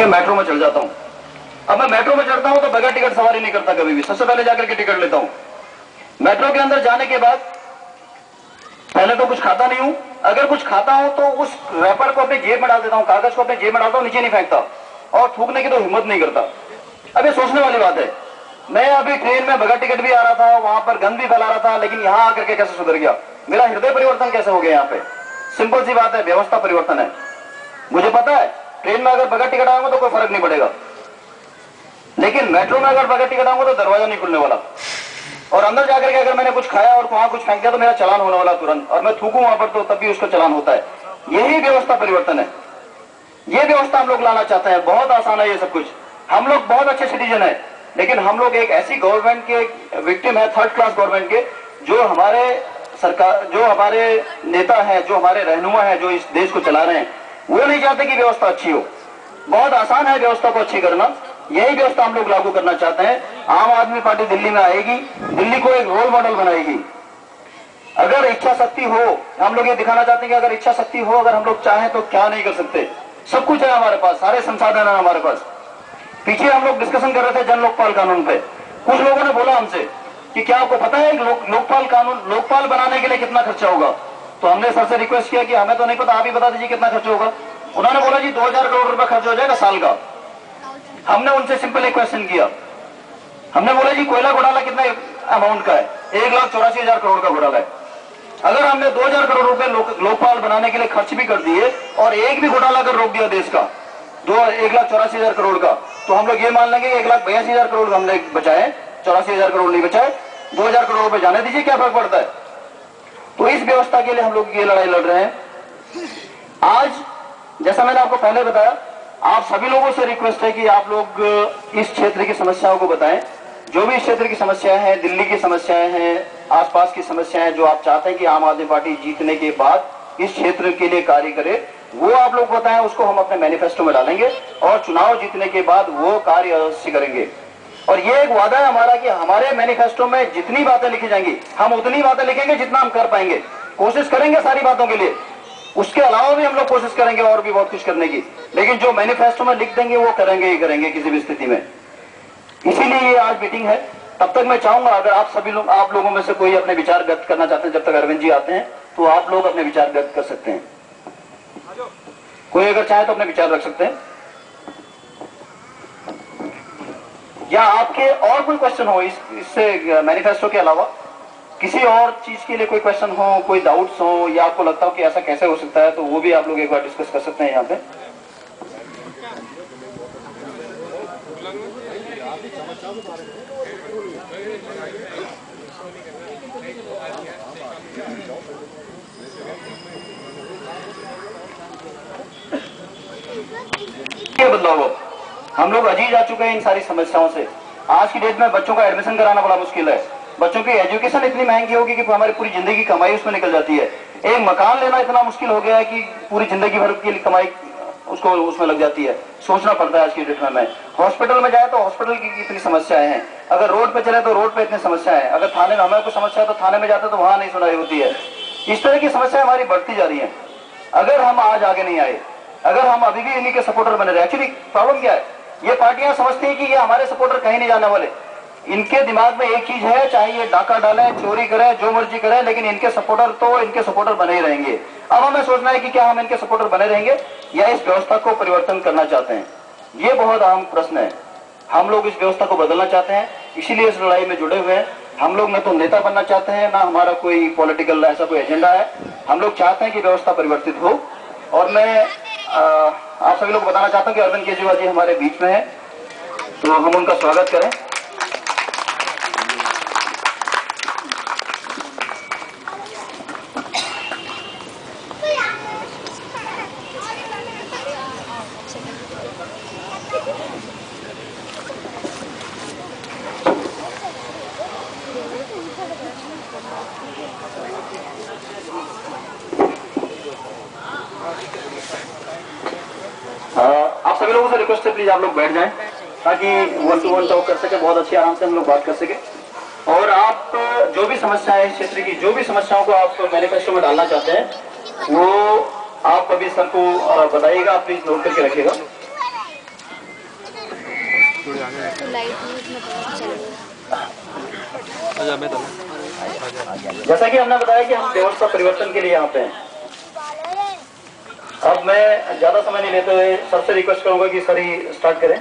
कि मेट्रो में चढ़ जाता हूँ। अब मैं मेट्रो में चढ़ता हूँ तो बगैर टिकट सवारी नहीं करता कभी भी, सबसे पहले जाकर के टिकट लेता हूँ। मेट्रो के अंदर जाने के बाद पहले तो कुछ खाता नहीं हूं, अगर कुछ खाता हूं तो उस रैपर को अपने जेब में डाल देता हूं, कागज को अपने जेब में डालता हूं, नीचे नहीं फेंकता और थूकने की तो हिम्मत नहीं करता। अब ये सोचने वाली बात है, मैं अभी ट्रेन में बगैर टिकट भी आ रहा था, वहां पर गंद भी फैला रहा था, लेकिन यहां आकर के कैसे सुधर गया, मेरा हृदय परिवर्तन कैसे हो गया। यहाँ पे सिंपल सी बात है, व्यवस्था परिवर्तन है। मुझे पता है ट्रेन में अगर बगैर टिकट आऊंगा तो कोई फर्क नहीं पड़ेगा, लेकिन मेट्रो में अगर बगैर टिकट आऊंगा तो दरवाजा नहीं खुलने वाला, और अंदर जाकर के अगर मैंने कुछ खाया और वहां कुछ फेंक दिया तो मेरा चालान होने वाला तुरंत, और मैं थूकूं वहां पर तो तब भी उसका चालान होता है। यही व्यवस्था परिवर्तन है, ये व्यवस्था हम लोग लाना चाहते हैं। बहुत आसान है ये सब कुछ, हम लोग बहुत अच्छे सिटीजन है, लेकिन हम लोग एक ऐसी गवर्नमेंट के विक्टिम है, थर्ड क्लास गवर्नमेंट के, जो हमारे सरकार, जो हमारे नेता है, जो हमारे रहनुमा है, जो इस देश को चला रहे हैं, वो नहीं चाहते कि व्यवस्था अच्छी हो। बहुत आसान है व्यवस्था को अच्छी करना, यही व्यवस्था हम लोग लागू करना चाहते हैं। आम आदमी पार्टी दिल्ली में आएगी, दिल्ली को एक रोल मॉडल बनाएगी। अगर इच्छा शक्ति हो, हम लोग ये दिखाना चाहते हैं कि अगर इच्छा शक्ति हो, अगर हम लोग चाहें तो क्या नहीं कर सकते। सब कुछ है हमारे पास, सारे संसाधन है हमारे पास। पीछे हम लोग डिस्कशन कर रहे थे जन लोकपाल कानून पे, कुछ लोगों ने बोला हमसे कि क्या आपको पता है लोकपाल कानून, लोकपाल बनाने के लिए कितना खर्चा होगा। तो हमने सर से रिक्वेस्ट किया कि हमें तो नहीं पता, आप ही बता दीजिए कितना खर्चा होगा। उन्होंने बोला जी 2000 करोड़ रुपए खर्च हो जाएगा साल का। हमने उनसे सिंपल एक क्वेश्चन किया, हमने बोला जी कोयला घोटाला कितना अमाउंट का है, 1,84,000 करोड़ का घोटाला है। अगर हमने 2000 करोड़ रुपए लोकपाल बनाने के लिए खर्च भी कर दिए और एक भी घोटाला अगर रोक दिया देश का 1,84,000 करोड़ का, तो हम लोग ये मान लेंगे 1,82,000 करोड़ हमने बचाए, 84,000 करोड़ नहीं बचाए। 2000 करोड़ रुपए जाने दीजिए, क्या फर्क पड़ता है। तो इस व्यवस्था के लिए हम लोग ये लड़ाई लड़ रहे हैं। आज जैसा मैंने आपको पहले बताया, आप सभी लोगों से रिक्वेस्ट है कि आप लोग इस क्षेत्र की समस्याओं को बताएं। जो भी इस क्षेत्र की समस्याएं हैं, दिल्ली की समस्याएं हैं, आसपास की समस्याएं, जो आप चाहते हैं कि आम आदमी पार्टी जीतने के बाद इस क्षेत्र के लिए कार्य करे, वो आप लोग बताएं, उसको हम अपने मैनिफेस्टो में डालेंगे और चुनाव जीतने के बाद वो कार्य अवश्य करेंगे। और ये एक वादा है हमारा कि हमारे मैनिफेस्टो में जितनी बातें लिखी जाएंगी, हम उतनी बातें लिखेंगे जितना हम कर पाएंगे, कोशिश करेंगे सारी बातों के लिए। उसके अलावा भी हम लोग कोशिश करेंगे और भी बहुत कुछ करने की, लेकिन जो मैनिफेस्टो में लिख देंगे वो करेंगे ही करेंगे किसी भी स्थिति में। इसीलिए ये आज मीटिंग है। तब तक मैं चाहूंगा अगर आप सभी लोग, आप लोगों में से कोई अपने विचार व्यक्त करना चाहते हैं, जब तक अरविंद जी आते हैं तो आप लोग अपने विचार व्यक्त कर सकते हैं। कोई अगर चाहे तो अपने विचार रख सकते हैं, या आपके और कोई क्वेश्चन हो इससे मैनिफेस्टो के अलावा, किसी और चीज के लिए कोई क्वेश्चन हो, कोई डाउट्स हो, या आपको लगता हो कि ऐसा कैसे हो सकता है, तो वो भी आप लोग एक बार डिस्कस कर सकते हैं यहाँ पे। बदलाव हो, हम लोग अजीज आ चुके हैं इन सारी समस्याओं से। आज की डेट में बच्चों का एडमिशन कराना बड़ा मुश्किल है, बच्चों की एजुकेशन इतनी महंगी होगी कि हमारी पूरी जिंदगी की कमाई उसमें निकल जाती है। एक मकान लेना इतना मुश्किल हो गया है कि पूरी जिंदगी भर की कमाई उसको उसमें लग जाती है, सोचना पड़ता है आज की डेट में। हॉस्पिटल में जाए तो हॉस्पिटल की इतनी समस्याएं हैं, अगर रोड पे चले तो रोड पे इतनी समस्याएं हैं, अगर थाने में हमें कोई समस्या है तो थाने में जाते तो वहां नहीं सुनाई होती है। इस तरह की समस्याएं हमारी बढ़ती जा रही है। अगर हम आज आगे नहीं आए, अगर हम अभी भी इन्हीं के सपोर्टर बने रहे, एक्चुअली प्रॉब्लम क्या है, ये पार्टियां समझती हैं कि ये हमारे सपोर्टर कहीं नहीं जाने वाले। इनके दिमाग में एक चीज है, चाहे ये डाका डालें, चोरी करें, जो मर्जी करें, लेकिन इनके सपोर्टर बने ही रहेंगे। अब हमें सोचना है कि क्या हम इनके सपोर्टर बने रहेंगे या इस व्यवस्था को परिवर्तन करना चाहते हैं। ये बहुत अहम प्रश्न है। हम लोग इस व्यवस्था को बदलना चाहते हैं, इसीलिए इस लड़ाई में जुड़े हुए हैं। हम लोग न तो नेता बनना चाहते हैं, ना हमारा कोई पॉलिटिकल ऐसा कोई एजेंडा है। हम लोग चाहते हैं कि व्यवस्था परिवर्तित हो। और मैं आप सभी लोग बताना चाहता हूं कि अरविंद केजरीवाल जी हमारे बीच में है, तो हम उनका स्वागत करें। आप सभी लोगों से रिक्वेस्ट है प्लीज आप लोग बैठ जाएं ताकि 1 to 1 टॉक कर सके, बहुत अच्छी आराम से हम लोग बात कर सके। और आप जो भी समस्या है इस क्षेत्र की, जो भी समस्याओं को आप मैनिफेस्टो में डालना चाहते हैं वो आप अभी सर को बताइएगा, आप प्लीज नोट करके रखिएगा। तो लाइट नहीं इतना पता चल गया। जैसा कि हमने बताया कि हम व्यवस्था परिवर्तन के लिए यहाँ पे हैं। अब मैं ज्यादा समय नहीं लेते हुए सबसे रिक्वेस्ट करूंगा कि सर ही स्टार्ट करें।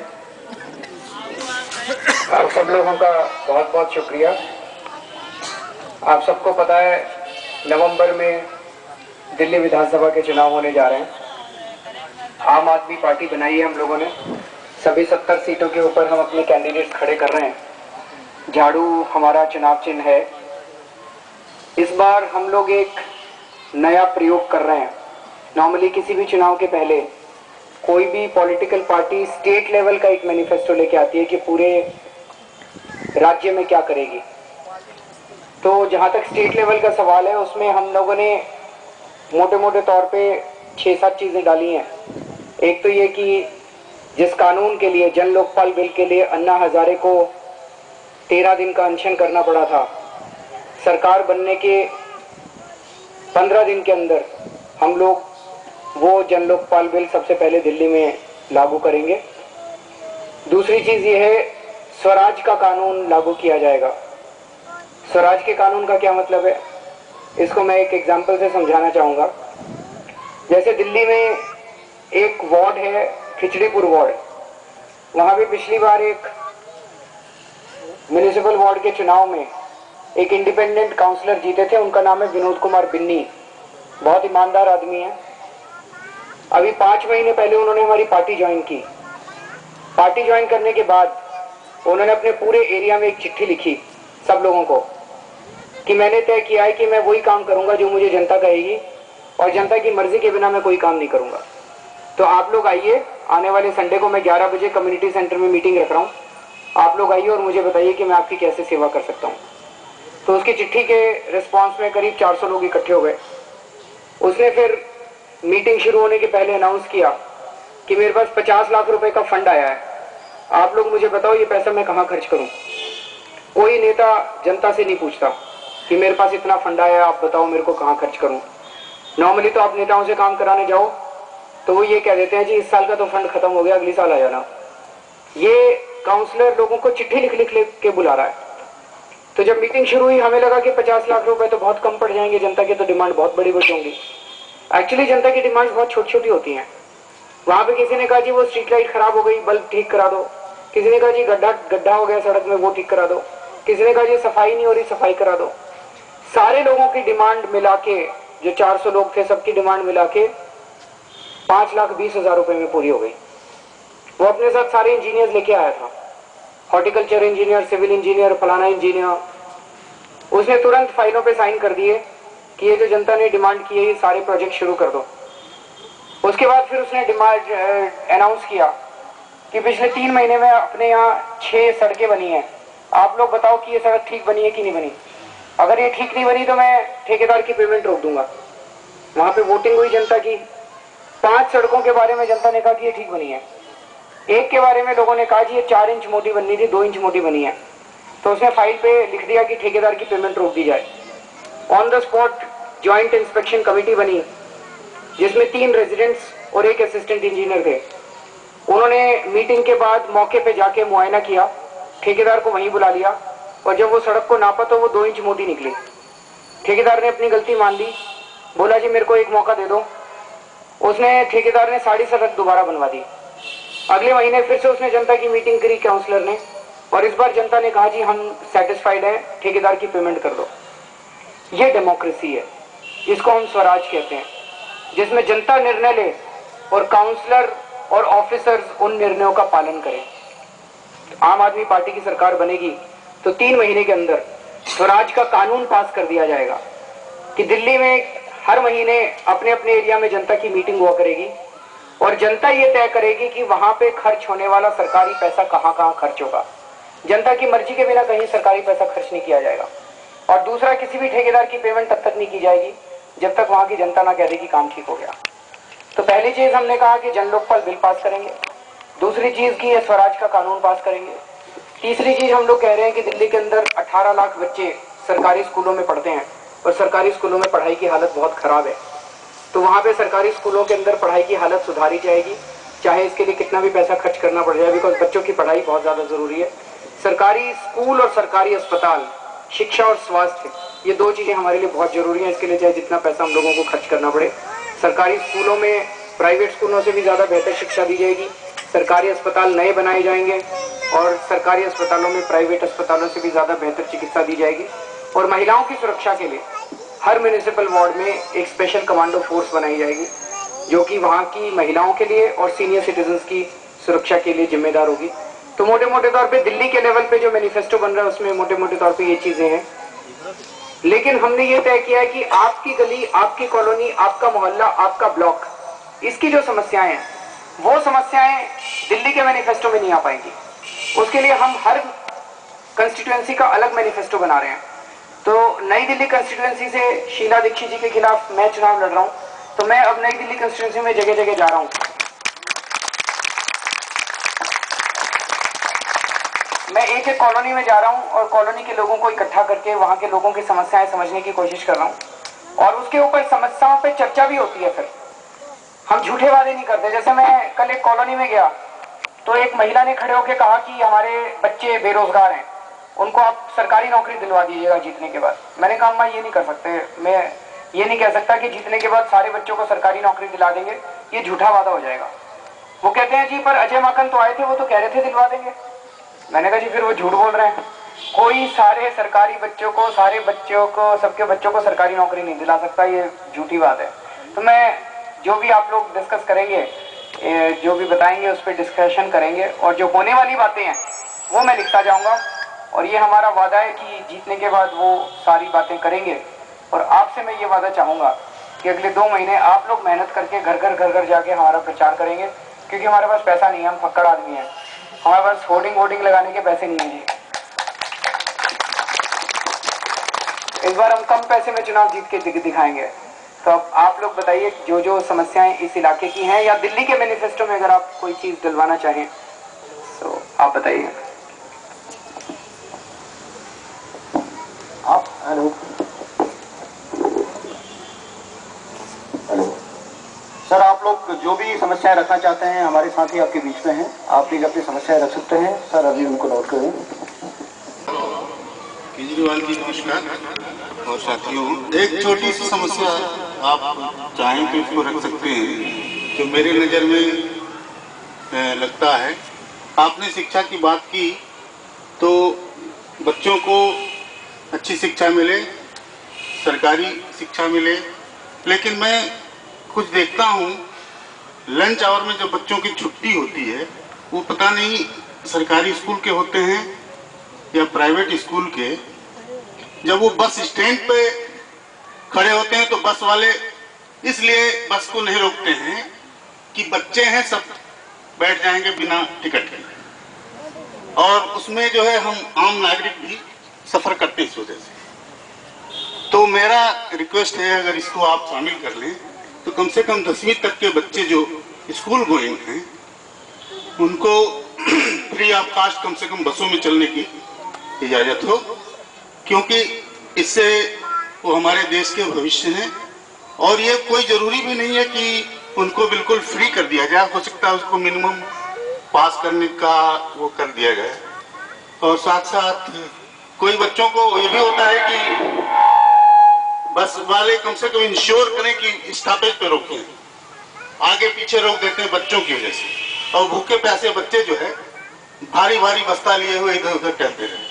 आप सब लोगों का बहुत बहुत शुक्रिया। आप सबको पता है नवंबर में दिल्ली विधानसभा के चुनाव होने जा रहे हैं। आम आदमी पार्टी बनाई है हम लोगों ने, सभी 70 सीटों के ऊपर हम अपने कैंडिडेट खड़े कर रहे हैं। झाड़ू हमारा चुनाव चिन्ह है। इस बार हम लोग एक नया प्रयोग कर रहे हैं। नॉर्मली किसी भी चुनाव के पहले कोई भी पॉलिटिकल पार्टी स्टेट लेवल का एक मैनिफेस्टो लेके आती है कि पूरे राज्य में क्या करेगी। तो जहां तक स्टेट लेवल का सवाल है उसमें हम लोगों ने मोटे मोटे तौर पे 6-7 चीजें डाली हैं। एक तो ये कि जिस कानून के लिए, जन लोकपाल बिल के लिए अन्ना हजारे को 13 दिन का अनशन करना पड़ा था, सरकार बनने के 15 दिन के अंदर हम लोग वो जन लोकपाल बिल सबसे पहले दिल्ली में लागू करेंगे। दूसरी चीज ये है, स्वराज का कानून लागू किया जाएगा। स्वराज के कानून का क्या मतलब है, इसको मैं एक एग्जांपल से समझाना चाहूंगा। जैसे दिल्ली में एक वार्ड है खिचड़ीपुर वार्ड, वहां भी पिछली बार एक म्युनिसिपल वार्ड के चुनाव में एक इंडिपेंडेंट काउंसलर जीते थे। उनका नाम है विनोद कुमार बिन्नी। बहुत ईमानदार आदमी है। अभी 5 महीने पहले उन्होंने हमारी पार्टी ज्वाइन की। पार्टी ज्वाइन करने के बाद उन्होंने अपने पूरे एरिया में एक चिट्ठी लिखी सब लोगों को कि मैंने तय किया है कि मैं वही काम करूंगा जो मुझे जनता कहेगी और जनता की मर्जी के बिना मैं कोई काम नहीं करूंगा। तो आप लोग आइए, आने वाले संडे को मैं 11 बजे कम्युनिटी सेंटर में मीटिंग रख रहा हूँ। आप लोग आइए और मुझे बताइए कि मैं आपकी कैसे सेवा कर सकता हूँ। तो उसकी चिट्ठी के रिस्पॉन्स में करीब 400 लोग इकट्ठे हो गए। उसने फिर मीटिंग शुरू होने के पहले अनाउंस किया कि मेरे पास 50 लाख रुपए का फंड आया है, आप लोग मुझे बताओ ये पैसा मैं कहाँ खर्च करूं। कोई नेता जनता से नहीं पूछता कि मेरे पास इतना फंड आया है, आप बताओ मेरे को कहाँ खर्च करूं। नॉर्मली तो आप नेताओं से काम कराने जाओ तो वो ये कह देते हैं जी इस साल का तो फंड खत्म हो गया, अगली साल आ जाना। ये काउंसलर लोगों को चिट्ठी लिख के बुला रहा है। तो जब मीटिंग शुरू हुई हमें लगा कि 50 लाख रुपए तो बहुत कम पड़ जाएंगे, जनता की तो डिमांड बहुत बड़ी बड़ी होंगी। एक्चुअली जनता की डिमांड बहुत छोटी छोटी होती हैं। वहां पे किसी ने कहा जी वो स्ट्रीट लाइट खराब हो गई, बल्ब ठीक करा दो। किसी ने कहा जी गड्ढा हो गया सड़क में, वो ठीक करा दो। किसी ने कहा जी सफाई नहीं हो रही, सफाई करा दो। सारे लोगों की डिमांड मिला के, जो 400 लोग थे सबकी डिमांड मिला के 5,20,000 रुपए में पूरी हो गई। वो अपने साथ सारे इंजीनियर लेके आया था, हॉर्टिकल्चर इंजीनियर, सिविल इंजीनियर, फलाना इंजीनियर। उसने तुरंत फाइलों पे साइन कर दिए कि ये जो जनता ने डिमांड की है ये सारे प्रोजेक्ट शुरू कर दो। उसके बाद फिर उसने डिमांड अनाउंस किया कि पिछले 3 महीने में अपने यहाँ 6 सड़कें बनी हैं, आप लोग बताओ कि ये सड़क ठीक बनी है कि नहीं बनी। अगर ये ठीक नहीं बनी तो मैं ठेकेदार की पेमेंट रोक दूंगा। वहां पे वोटिंग हुई जनता की। 5 सड़कों के बारे में जनता ने कहा कि ये ठीक बनी है। एक के बारे में लोगों ने कहा जी ये 4 इंच मोटी बननी थी, 2 इंच मोटी बनी है। तो उसने फाइल पे लिख दिया कि ठेकेदार की पेमेंट रोक दी जाए। On the spot joint inspection committee बनी जिसमें 3 रेजिडेंट्स और 1 असिस्टेंट इंजीनियर थे। उन्होंने मीटिंग के बाद मौके पे जाके मुआयना किया, ठेकेदार को वहीं बुला लिया और जब वो सड़क को नापा तो वो 2 इंच मोटी निकली। ठेकेदार ने अपनी गलती मान ली, बोला जी मेरे को एक मौका दे दो। उसने ठेकेदार ने सारी सड़क दोबारा बनवा दी। अगले महीने फिर से उसने जनता की मीटिंग करी काउंसलर ने, और इस बार जनता ने कहा जी हम सेटिस्फाइड हैं, ठेकेदार की पेमेंट कर दो। ये डेमोक्रेसी है, इसको हम स्वराज कहते हैं, जिसमें जनता निर्णय ले और काउंसलर और ऑफिसर्स उन निर्णयों का पालन करें। आम आदमी पार्टी की सरकार बनेगी तो 3 महीने के अंदर स्वराज का कानून पास कर दिया जाएगा कि दिल्ली में हर महीने अपने अपने एरिया में जनता की मीटिंग हुआ करेगी और जनता ये तय करेगी कि वहां पे खर्च होने वाला सरकारी पैसा कहां कहां खर्च होगा। जनता की मर्जी के बिना कहीं सरकारी पैसा खर्च नहीं किया जाएगा। और दूसरा, किसी भी ठेकेदार की पेमेंट तब तक नहीं की जाएगी जब तक वहां की जनता ना कह दे कि काम ठीक हो गया। तो पहली चीज हमने कहा कि जन लोकपाल बिल पास करेंगे। दूसरी चीज की स्वराज का कानून पास करेंगे। तीसरी चीज हम लोग कह रहे हैं कि दिल्ली के अंदर 18 लाख बच्चे सरकारी स्कूलों में पढ़ते हैं और सरकारी स्कूलों में पढ़ाई की हालत बहुत खराब है। तो वहां पे सरकारी स्कूलों के अंदर पढ़ाई की हालत सुधारी जाएगी चाहे इसके लिए कितना भी पैसा खर्च करना पड़ जाए, बिकॉज बच्चों की पढ़ाई बहुत ज़्यादा ज़रूरी है। सरकारी स्कूल और सरकारी अस्पताल, शिक्षा और स्वास्थ्य, ये दो चीज़ें हमारे लिए बहुत ज़रूरी हैं। इसके लिए चाहे जितना पैसा हम लोगों को खर्च करना पड़े। सरकारी स्कूलों में प्राइवेट स्कूलों से भी ज़्यादा बेहतर शिक्षा दी जाएगी, सरकारी अस्पताल नए बनाए जाएंगे और सरकारी अस्पतालों में प्राइवेट अस्पतालों से भी ज़्यादा बेहतर चिकित्सा दी जाएगी। और महिलाओं की सुरक्षा के लिए हर म्यूनिसिपल वार्ड में एक स्पेशल कमांडो फोर्स बनाई जाएगी, जो कि वहाँ की महिलाओं के लिए और सीनियर सिटीजन्स की सुरक्षा के लिए जिम्मेदार होगी। तो मोटे मोटे तौर पे दिल्ली के लेवल पे जो मैनिफेस्टो बन रहा है उसमें मोटे मोटे तौर पे ये चीज़ें हैं। लेकिन हमने ये तय किया है कि आपकी गली, आपकी कॉलोनी, आपका मोहल्ला, आपका ब्लॉक, इसकी जो समस्याएं हैं वो समस्याएं दिल्ली के मैनिफेस्टो में नहीं आ पाएंगी। उसके लिए हम हर कंस्टिट्यूएंसी का अलग मैनिफेस्टो बना रहे हैं। तो नई दिल्ली कंस्टिट्यूएंसी से शीला दीक्षित जी के खिलाफ मैं चुनाव लड़ रहा हूँ, तो मैं अब नई दिल्ली कंस्टिट्यूएंसी में जगह जगह जा रहा हूँ। मैं एक एक कॉलोनी में जा रहा हूँ और कॉलोनी के लोगों को इकट्ठा करके वहाँ के लोगों की समस्याएं समझने की कोशिश कर रहा हूँ और उसके ऊपर समस्याओं पे चर्चा भी होती है। फिर हम झूठे वादे नहीं करते। जैसे मैं कल एक कॉलोनी में गया तो एक महिला ने खड़े होकर कहा कि हमारे बच्चे बेरोजगार हैं, उनको आप सरकारी नौकरी दिलवा दीजिएगा जीतने के बाद। मैंने कहा मैं ये नहीं कर सकते, मैं ये नहीं कह सकता कि जीतने के बाद सारे बच्चों को सरकारी नौकरी दिला देंगे, ये झूठा वादा हो जाएगा। वो कहते हैं जी पर अजय माकन तो आए थे, वो तो कह रहे थे दिलवा देंगे। मैंने कहा जी फिर वो झूठ बोल रहे हैं, कोई सारे सरकारी बच्चों को, सारे बच्चों को, सबके बच्चों को सरकारी नौकरी नहीं दिला सकता, ये झूठी बात है। तो मैं जो भी आप लोग डिस्कस करेंगे, जो भी बताएंगे उस पर डिस्कशन करेंगे और जो होने वाली बातें हैं वो मैं लिखता जाऊंगा। और ये हमारा वादा है कि जीतने के बाद वो सारी बातें करेंगे। और आपसे मैं ये वादा चाहूँगा कि अगले 2 महीने आप लोग मेहनत करके घर घर जाके हमारा प्रचार करेंगे, क्योंकि हमारे पास पैसा नहीं है, हम फक्कड़ आदमी हैं, हमारे पास होर्डिंग वोर्डिंग लगाने के पैसे नहीं हैं जी। इस बार हम कम पैसे में चुनाव जीत के दिखाएंगे। तो अब आप लोग बताइए जो जो समस्याएं इस इलाके की हैं या दिल्ली के मैनिफेस्टो में अगर आप कोई चीज दिलवाना चाहें तो आप बताइए। आप हेलो सर, आप लोग जो भी समस्याएं रखना चाहते हैं हमारे साथी आपके बीच में हैं, आप प्लीज अपनी समस्याएं रख सकते हैं। सर अभी उनको नोट करें। केजरीवाल जी नमस्कार और साथियों, एक छोटी सी समस्या आप चाहें तो इसको रख सकते हैं जो मेरे नज़र में लगता है। आपने शिक्षा की बात की तो बच्चों को अच्छी शिक्षा मिले, सरकारी शिक्षा मिले, लेकिन मैं कुछ देखता हूँ लंच आवर में जब बच्चों की छुट्टी होती है वो पता नहीं सरकारी स्कूल के होते हैं या प्राइवेट स्कूल के, जब वो बस स्टैंड पे खड़े होते हैं तो बस वाले इसलिए बस को नहीं रोकते हैं कि बच्चे हैं सब बैठ जाएंगे बिना टिकट के, और उसमें जो है हम आम नागरिक भी सफर करते हैं इस वजह से। तो मेरा रिक्वेस्ट है अगर इसको आप शामिल कर लें तो कम से कम 10वीं तक के बच्चे जो स्कूल गोइंग हैं उनको फ्री ऑफ कास्ट कम से कम बसों में चलने की इजाजत हो, क्योंकि इससे वो हमारे देश के भविष्य हैं। और ये कोई जरूरी भी नहीं है कि उनको बिल्कुल फ्री कर दिया जाए, हो सकता है उसको मिनिमम पास करने का वो कर दिया जाए। और साथ साथ कोई बच्चों को ये भी होता है कि बस वाले कम से कम इंश्योर करें कि स्टॉपेज पे रोकें, आगे पीछे रोक देते हैं बच्चों की वजह से, और भूखे प्यासे बच्चे जो है भारी भारी बस्ता लिए हुए इधर उधर कहते हैं।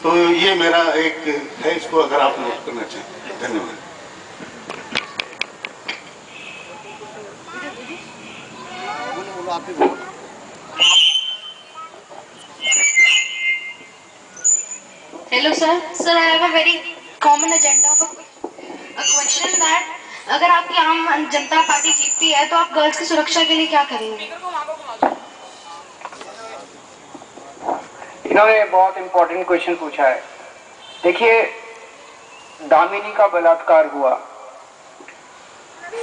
तो ये मेरा एक है, इसको अगर आप नोट करना चाहें। धन्यवाद। Hello sir. Sir, I have a very common agenda of a question that अगर आपकी आम जनता पार्टी जीतती है तो आप गर्ल्स की सुरक्षा के लिए क्या करेंगे? इन्होंने बहुत इंपॉर्टेंट क्वेश्चन पूछा है। देखिए, दामिनी का बलात्कार हुआ,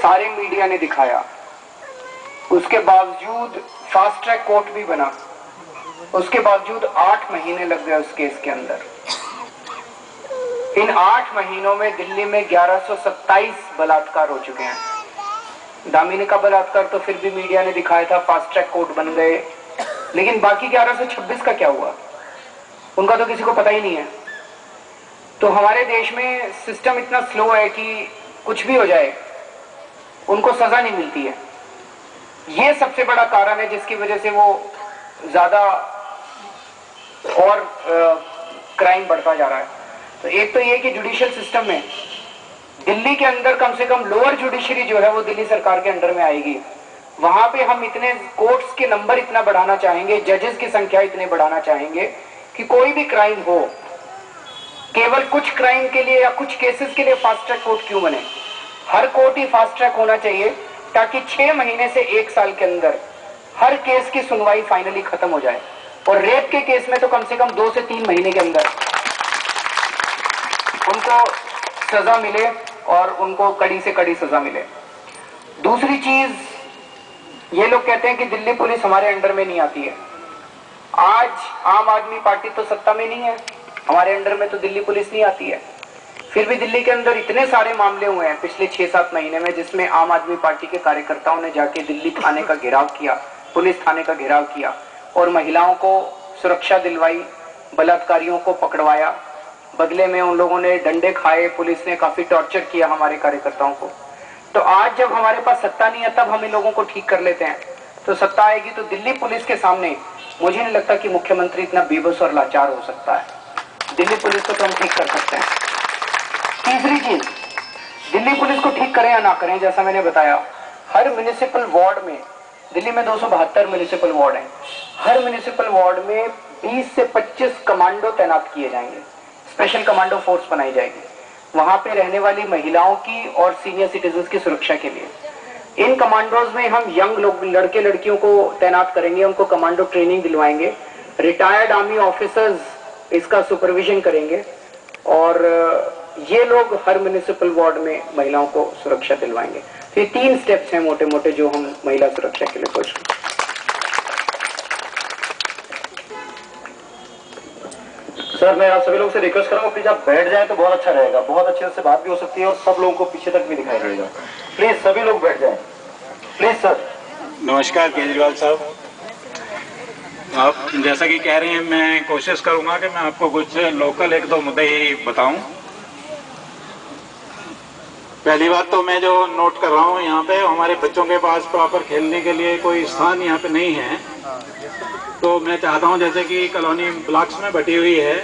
सारे मीडिया ने दिखाया, उसके बावजूद फास्ट ट्रैक कोर्ट भी बना, उसके बावजूद 8 महीने लग गए उस केस के अंदर। इन 8 महीनों में दिल्ली में 1127 बलात्कार हो चुके हैं। दामिनी का बलात्कार तो फिर भी मीडिया ने दिखाया था, फास्ट ट्रैक कोर्ट बन गए, लेकिन बाकी 11 से 26 का क्या हुआ उनका तो किसी को पता ही नहीं है। तो हमारे देश में सिस्टम इतना स्लो है कि कुछ भी हो जाए उनको सजा नहीं मिलती है। ये सबसे बड़ा कारण है जिसकी वजह से वो ज्यादा और क्राइम बढ़ता जा रहा है। तो एक तो ये कि जुडिशियल सिस्टम में दिल्ली के अंदर कम से कम लोअर जुडिशरी जो है वो दिल्ली सरकार के अंडर में आएगी। वहां पे हम इतने कोर्ट्स के नंबर इतना बढ़ाना चाहेंगे, जजेस की संख्या इतने बढ़ाना चाहेंगे कि कोई भी क्राइम हो, केवल कुछ क्राइम के लिए या कुछ केसेस के लिए फास्ट ट्रैक कोर्ट क्यों बने, हर कोर्ट ही फास्ट ट्रैक होना चाहिए ताकि 6 महीने से 1 साल के अंदर हर केस की सुनवाई फाइनली खत्म हो जाए। और रेप के केस में तो कम से कम 2 से 3 महीने के अंदर उनको सजा मिले और उनको कड़ी से कड़ी सजा मिले। दूसरी चीज, ये लोग कहते हैं कि दिल्ली पुलिस हमारे अंडर में नहीं आती है। आज आम आदमी पार्टी तो सत्ता में नहीं है, हमारे अंडर में तो दिल्ली पुलिस नहीं आती है, फिर भी दिल्ली के अंदर इतने सारे मामले हुए हैं पिछले 6-7 महीने में जिसमें आम आदमी पार्टी के कार्यकर्ताओं ने जाके दिल्ली थाने का घेराव किया, पुलिस थाने का घेराव किया और महिलाओं को सुरक्षा दिलवाई, बलात्कारियों को पकड़वाया, बदले में उन लोगों ने डंडे खाए, पुलिस ने काफी टॉर्चर किया हमारे कार्यकर्ताओं को। तो आज जब हमारे पास सत्ता नहीं है तब हम इन लोगों को ठीक कर लेते हैं, तो सत्ता आएगी तो दिल्ली पुलिस के सामने मुझे नहीं लगता कि मुख्यमंत्री इतना बेबस और लाचार हो सकता है। दिल्ली पुलिस को तो हम ठीक कर सकते हैं। तीसरी चीज, दिल्ली पुलिस को ठीक करें या ना करें, जैसा मैंने बताया, हर म्युनिसिपल वार्ड में, दिल्ली में 272 म्युनिसिपल वार्ड हैं, हर म्युनिसिपल वार्ड में 20 से 25 कमांडो तैनात किए जाएंगे, स्पेशल कमांडो फोर्स बनाई जाएगी वहां पे रहने वाली महिलाओं की और सीनियर सिटीजन की सुरक्षा के लिए। इन कमांडोज में हम यंग लोग, लड़के लड़कियों को तैनात करेंगे, उनको कमांडो ट्रेनिंग दिलवाएंगे, रिटायर्ड आर्मी ऑफिसर्स इसका सुपरविजन करेंगे और ये लोग हर म्युनिसिपल वार्ड में महिलाओं को सुरक्षा दिलवाएंगे। तो ये 3 स्टेप्स हैं मोटे मोटे जो हम महिला सुरक्षा के लिए सोच रहे हैं। सर, मैं आप सभी लोग से रिक्वेस्ट करूंगा प्लीज आप बैठ जाएं तो बहुत अच्छा रहेगा, बहुत अच्छे से बात भी हो सकती है और सब लोगों को पीछे तक भी दिखाई देगा। प्लीज सभी लोग बैठ जाएं, प्लीज सर। नमस्कार केजरीवाल साहब, आप जैसा कि कह रहे हैं, मैं कोशिश करूंगा कि मैं आपको कुछ लोकल 1-2 मुद्दे ही बताऊं। पहली बात तो मैं जो नोट कर रहा हूं, यहाँ पे हमारे बच्चों के पास प्रॉपर खेलने के लिए कोई स्थान यहाँ पे नहीं है। तो मैं चाहता हूं, जैसे कि कॉलोनी ब्लॉक्स में बटी हुई है,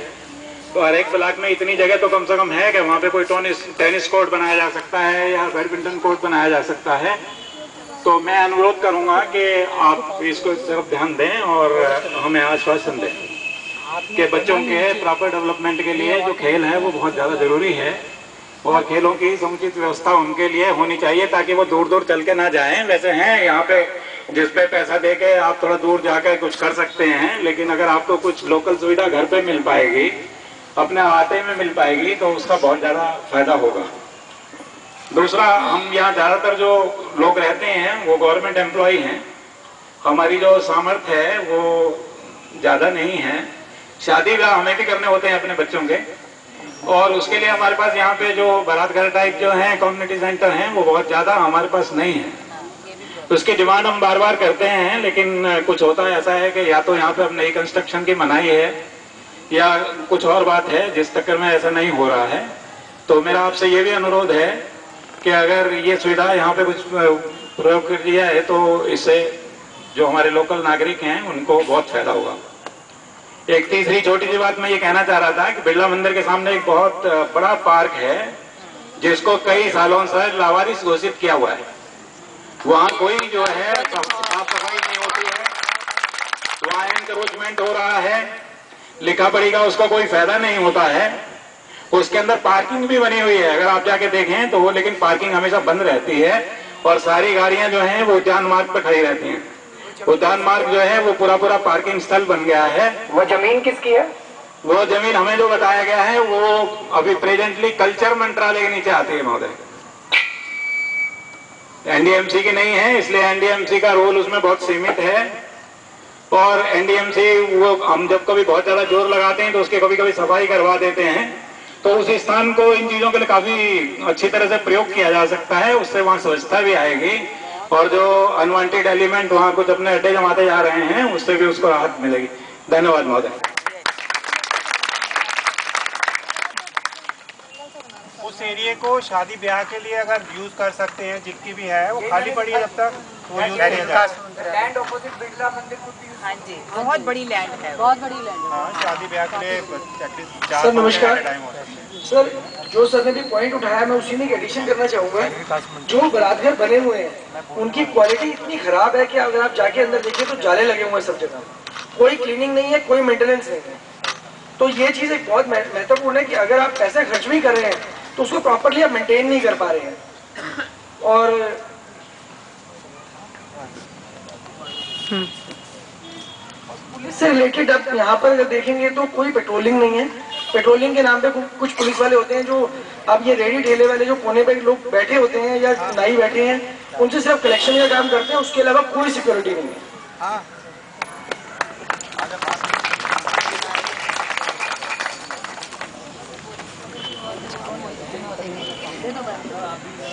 तो हर एक ब्लॉक में इतनी जगह तो कम से कम है कि वहाँ पे कोई टेनिस कोर्ट बनाया जा सकता है या बैडमिंटन कोर्ट बनाया जा सकता है। तो मैं अनुरोध करूंगा कि आप इसको सिर्फ ध्यान दें और हमें आश्वासन दें कि बच्चों के प्रॉपर डेवलपमेंट के लिए जो खेल है वो बहुत ज़्यादा ज़रूरी है और खेलों की समुचित व्यवस्था उनके लिए होनी चाहिए ताकि वो दूर दूर चल के ना जाएं। वैसे हैं यहाँ पे जिस पे पैसा दे के आप थोड़ा दूर जाकर कुछ कर सकते हैं, लेकिन अगर आपको कुछ लोकल सुविधा घर पे मिल पाएगी, अपने आते में मिल पाएगी, तो उसका बहुत ज़्यादा फायदा होगा। दूसरा, हम यहाँ ज़्यादातर जो लोग रहते हैं वो गवर्नमेंट एम्प्लॉय हैं, हमारी जो सामर्थ्य है वो ज़्यादा नहीं है। शादी ब्याह हमें भी करने होते हैं अपने बच्चों के, और उसके लिए हमारे पास यहाँ पे जो बारात घर टाइप जो हैं कम्युनिटी सेंटर हैं वो बहुत ज़्यादा हमारे पास नहीं है। उसकी डिमांड हम बार बार करते हैं, लेकिन कुछ होता है ऐसा है कि या तो यहाँ पे अब नई कंस्ट्रक्शन की मनाही है या कुछ और बात है जिस चक्कर में ऐसा नहीं हो रहा है। तो मेरा आपसे ये भी अनुरोध है कि अगर ये सुविधा यहाँ पे कुछ प्रयोग कर दिया है तो इससे जो हमारे लोकल नागरिक हैं उनको बहुत फायदा होगा। एक तीसरी छोटी सी बात मैं ये कहना चाह रहा था कि बिरला मंदिर के सामने एक बहुत बड़ा पार्क है जिसको कई सालों से लावारिस घोषित किया हुआ है। वहाँ कोई जो है साफ सफाई नहीं होती है, वहाँ एनक्रोचमेंट हो रहा है, लिखा पढ़ी उसका कोई फायदा नहीं होता है। उसके अंदर पार्किंग भी बनी हुई है, अगर आप जाके देखें तो वो, लेकिन पार्किंग हमेशा बंद रहती है और सारी गाड़ियां जो हैं वो उद्यान मार्ग पर खड़ी रहती हैं। उद्यान मार्ग जो है वो पूरा पार्किंग स्थल बन गया है। वो जमीन किसकी है? वो जमीन हमें जो बताया गया है वो अभी प्रेजेंटली कल्चर मंत्रालय के नीचे आती है महोदय, एनडीएमसी की नहीं है, इसलिए एनडीएमसी का रोल उसमें बहुत सीमित है। और एनडीएमसी वो हम जब कभी बहुत ज्यादा जोर लगाते हैं तो उसके कभी कभी सफाई करवा देते हैं, तो उस स्थान को इन चीजों के लिए काफी अच्छी तरह से प्रयोग किया जा सकता है, उससे वहां स्वच्छता भी आएगी और जो अनवांटेड एलिमेंट वहाँ कुछ अपने अड्डे जमाते जा रहे हैं उससे भी उसको राहत मिलेगी। धन्यवाद महोदय। उस एरिया को शादी ब्याह के लिए अगर यूज कर सकते हैं, जितनी भी है वो खाली पड़ी है, जब तक वो यूज किया जाए। लैंड ऑपोजिट बिरला मंदिर को भी। हाँ जी, बहुत बड़ी लैंड है, बहुत बड़ी लैंड है। हाँ, शादी ब्याह के लिए एटलीस्ट 4 सर नमस्कार। टाइम होता है। सर जो सर ने भी पॉइंट उठाया मैं उसी में एक एडिशन करना चाहूँगा। जो बरातघर बने हुए हैं उनकी क्वालिटी इतनी खराब है कि अगर आप जाके अंदर देखिए तो जाले लगे हुए हैं सब जगह, कोई क्लीनिंग नहीं है, कोई मेंटेनेंस नहीं है। तो ये चीज़ एक बहुत महत्वपूर्ण है कि अगर आप पैसे खर्च भी कर रहे हैं तो उसको प्रॉपरली आप मेंटेन नहीं कर पा रहे हैं। और पुलिस से रिलेटेड आप यहाँ पर अगर देखेंगे तो कोई पेट्रोलिंग नहीं है। पेट्रोलिंग के नाम पे कुछ पुलिस वाले होते हैं जो अब ये रेडी ठेले वाले जो कोने पे लोग बैठे होते हैं या नाई बैठे हैं उनसे सिर्फ कलेक्शन का काम करते हैं, उसके अलावा कोई सिक्योरिटी नहीं है।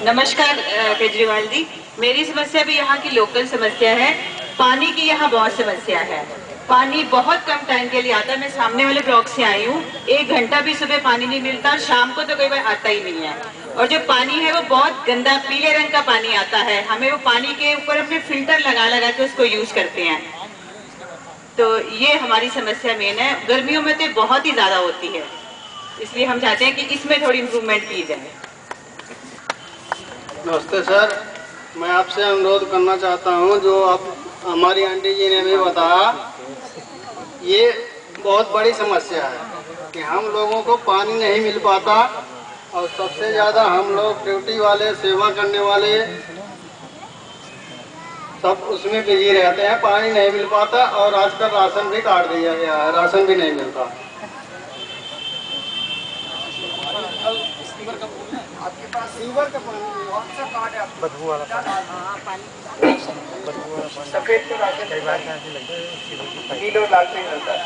नमस्कार केजरीवाल जी, मेरी समस्या भी यहाँ की लोकल समस्या है। पानी की यहाँ बहुत समस्या है। पानी बहुत कम टाइम के लिए आता है। मैं सामने वाले ब्लॉक से आई हूँ, 1 घंटा भी सुबह पानी नहीं मिलता, शाम को तो कई बार आता ही नहीं है। और जो पानी है वो बहुत गंदा पीले रंग का पानी आता है। हमें वो पानी के ऊपर अपने फिल्टर लगा लगा के उसको यूज करते हैं। तो ये हमारी समस्या मेन है। गर्मियों में तो बहुत ही ज्यादा होती है, इसलिए हम चाहते हैं कि इसमें थोड़ी इम्प्रूवमेंट की जाए। नमस्ते सर, मैं आपसे अनुरोध करना चाहता हूं, जो आप हमारी आंटी जी ने भी बताया, ये बहुत बड़ी समस्या है कि हम लोगों को पानी नहीं मिल पाता और सबसे ज़्यादा हम लोग ड्यूटी वाले, सेवा करने वाले सब उसमें बिजी रहते हैं। पानी नहीं मिल पाता और आजकल राशन भी काट दिया गया है, राशन भी नहीं मिलता। आपके पास सीवर का पानी कौन सा कार्ड है? बदबू वाला सफेद तो राशन नीले और लाल से ही मिलता है।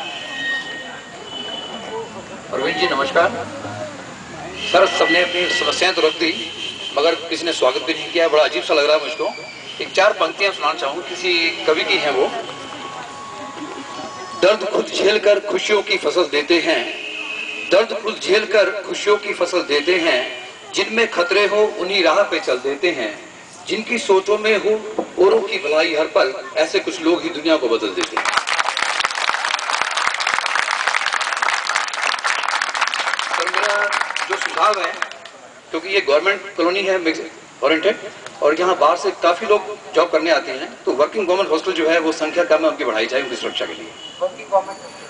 अरविंद जी नमस्कार। सर सबने अपनी समस्याएं तो रख दी मगर किसी ने स्वागत भी नहीं किया, बड़ा अजीब सा लग रहा है मुझको। एक 4 पंक्तियां सुनाना चाहूँ, किसी कवि की हैं वो। दर्द खुद झेलकर खुशियों की फसल देते हैं, दर्द खुद झेलकर खुशियों की फसल देते हैं, जिनमें खतरे हो उन्हीं राह पे चल देते हैं, जिनकी सोचों में हो औरों की भलाई हर पल, ऐसे कुछ लोग ही दुनिया को बदल देते हैं। तो मेरा जो सुझाव है, क्योंकि ये गवर्नमेंट कॉलोनी है मिक्स ओरिएंटेड और यहाँ बाहर से काफी लोग जॉब करने आते हैं, तो वर्किंग गवर्नमेंट हॉस्टल जो है वो संख्या कम है, उनकी बढ़ाई जाए उनकी सुरक्षा के लिए।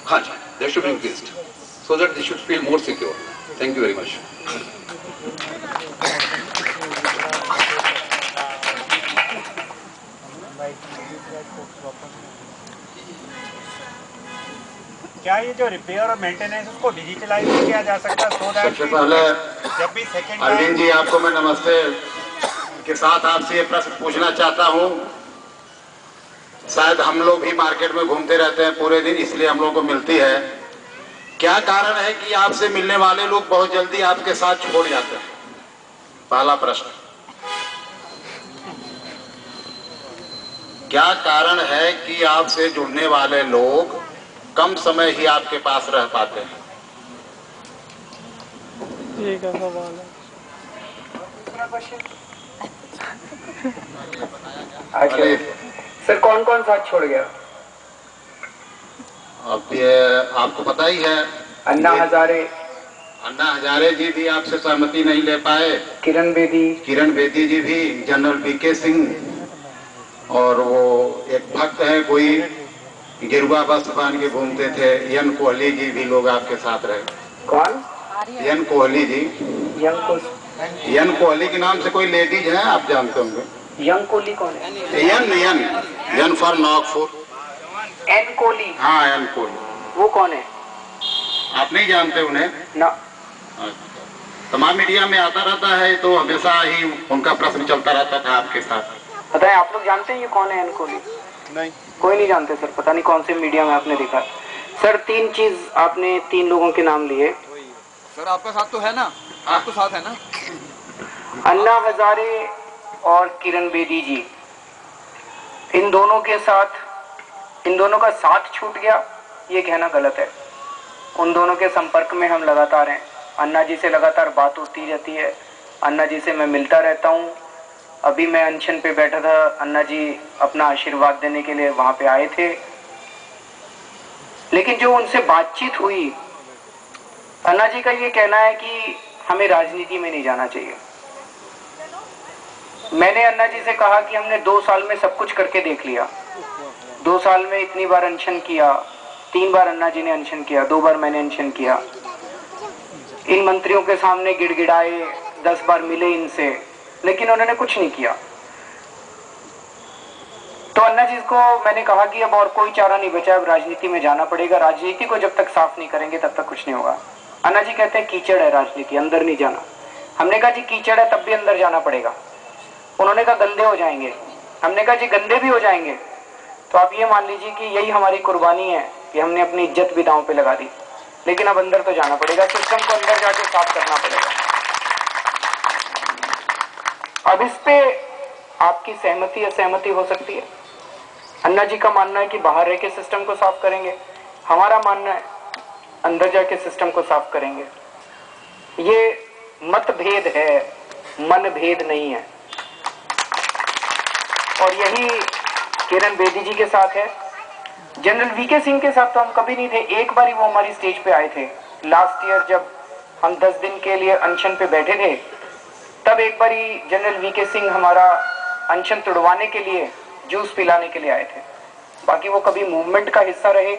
हाँ जी, there should be increased so that they should feel more secure. Thank you very much. क्या ये जो रिपेयर और मेंटेनेंस उसको डिजिटलाइज किया जा सकता है, सो दैट सबसे पहले जब भी सेकंड अरविंद जी आपको मैं नमस्ते के साथ आपसे ये प्रश्न पूछना चाहता हूँ। शायद हम लोग भी मार्केट में घूमते रहते हैं पूरे दिन, इसलिए हम लोग को मिलती है। क्या कारण है कि आपसे मिलने वाले लोग बहुत जल्दी आपके साथ छोड़ जाते हैं? पहला प्रश्न, क्या कारण है कि आपसे जुड़ने वाले लोग कम समय ही आपके पास रह पाते हैं? ठीक है, सवाल है। अच्छा सर, कौन कौन साथ छोड़ गया? अब ये आपको पता ही है, अन्ना हजारे जी भी आपसे सहमति नहीं ले पाए, किरण बेदी जी भी, जनरल बीके सिंह, और वो एक भक्त है कोई गिरुआ वस्त्र पहन के घूमते थे, यन कोहली जी भी लोग आपके साथ रहे। कौन? यन कोहली जी। यन कोहली के नाम से कोई लेडीज है, आप जानते होंगे। यंग कोहली कौन है? यन फॉर नागपुर। एन कोहली? हाँ, एन कोहली। वो कौन है? आप नहीं जानते उन्हें? ना। तमाम मीडिया में आता रहता है, तो हमेशा ही उनका प्रश्न चलता रहता था आपके साथ। बताएं, आप लोग जानते हैं ये कौन है एन कोहली? नहीं, कोई नहीं जानते सर, पता नहीं कौन से मीडिया में आपने देखा। सर 3 चीज आपने 3 लोगों के नाम लिए। सर आपका साथ तो है ना? आपको साथ है ना? अन्ना हजारे और किरण बेदी जी, इन दोनों का साथ छूट गया ये कहना गलत है। उन दोनों के संपर्क में हम लगातार हैं। अन्ना जी से लगातार बात होती रहती है, अन्ना जी से मैं मिलता रहता हूँ। अभी मैं अनशन पे बैठा था, अन्ना जी अपना आशीर्वाद देने के लिए वहाँ पे आए थे। लेकिन जो उनसे बातचीत हुई, अन्ना जी का ये कहना है कि हमें राजनीति में नहीं जाना चाहिए। मैंने अन्ना जी से कहा कि हमने 2 साल में सब कुछ करके देख लिया। 2 साल में इतनी बार अनशन किया, 3 बार अन्ना जी ने अनशन किया, 2 बार मैंने अनशन किया। इन मंत्रियों के सामने गिड़गिड़ाए, 10 बार मिले इनसे, लेकिन उन्होंने कुछ नहीं किया। तो अन्ना जी को मैंने कहा कि अब और कोई चारा नहीं बचा, अब राजनीति में जाना पड़ेगा। राजनीति को जब तक साफ नहीं करेंगे तब तक कुछ नहीं होगा। अन्ना जी कहते हैं कीचड़ है राजनीति, अंदर नहीं जाना। हमने कहा जी कीचड़ है तब भी अंदर जाना पड़ेगा। उन्होंने कहा गंदे हो जाएंगे। हमने कहा जी गंदे भी हो जाएंगे तो आप ये मान लीजिए कि यही हमारी कुर्बानी है कि हमने अपनी इज्जत भी दांव पे लगा दी, लेकिन अब अंदर तो जाना पड़ेगा, सिस्टम को अंदर जाके साफ करना पड़ेगा। अब इस पे आपकी सहमति असहमति हो सकती है। अन्ना जी का मानना है कि बाहर रह के सिस्टम को साफ करेंगे, हमारा मानना है अंदर जाके सिस्टम को साफ करेंगे। ये मतभेद है, मनभेद नहीं है। और यही किरण बेदी जी के साथ है। जनरल वीके सिंह के साथ तो हम कभी नहीं थे। एक बार ही वो हमारी स्टेज पे आए थे लास्ट ईयर, जब हम 10 दिन के लिए अनशन पे बैठे थे, तब एक बार ही जनरल वीके सिंह हमारा अनशन तुड़वाने के लिए, जूस पिलाने के लिए आए थे। बाकी वो कभी मूवमेंट का हिस्सा रहे